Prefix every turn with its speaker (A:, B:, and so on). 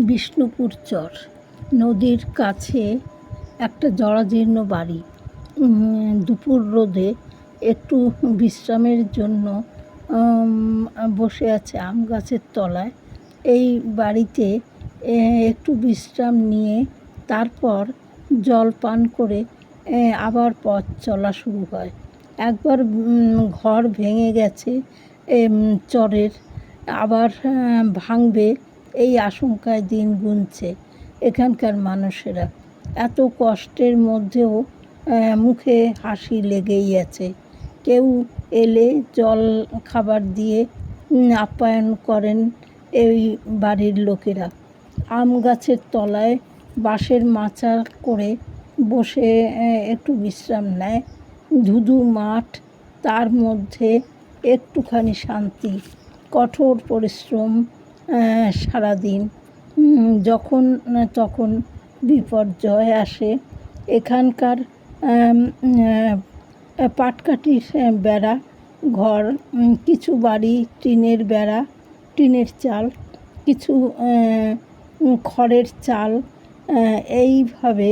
A: বিষ্ণুপুর চর, নদীর কাছে একটা জরাজীর্ণ বাড়ি। দুপুর রোদে একটু বিশ্রামের জন্য বসে আছে আম গাছের তলায়। এই বাড়িতে একটু বিশ্রাম নিয়ে তারপর জল পান করে আবার পথ চলা শুরু হয়। একবার ঘর ভেঙে গেছে চরের, আবার ভাঙবে এই আশঙ্কায় দিন গুনছে এখানকার মানুষেরা। এত কষ্টের মধ্যেও মুখে হাসি লেগেই আছে। কেউ এলে জল খাবার দিয়ে আপ্যায়ন করেন এই বাড়ির লোকেরা। আম গাছের তলায় বাঁশের মাচা করে বসে একটু বিশ্রাম নেয়। ধুধু মাঠ, তার মধ্যে একটুখানি শান্তি, কঠোর পরিশ্রম সারাদিন। যখন তখন বিপর্যয় আসে। এখানকার পাটকাঠির বেড়া ঘর, কিছু বাড়ি টিনের বেড়া, টিনের চাল, কিছু খড়ের চাল, এইভাবে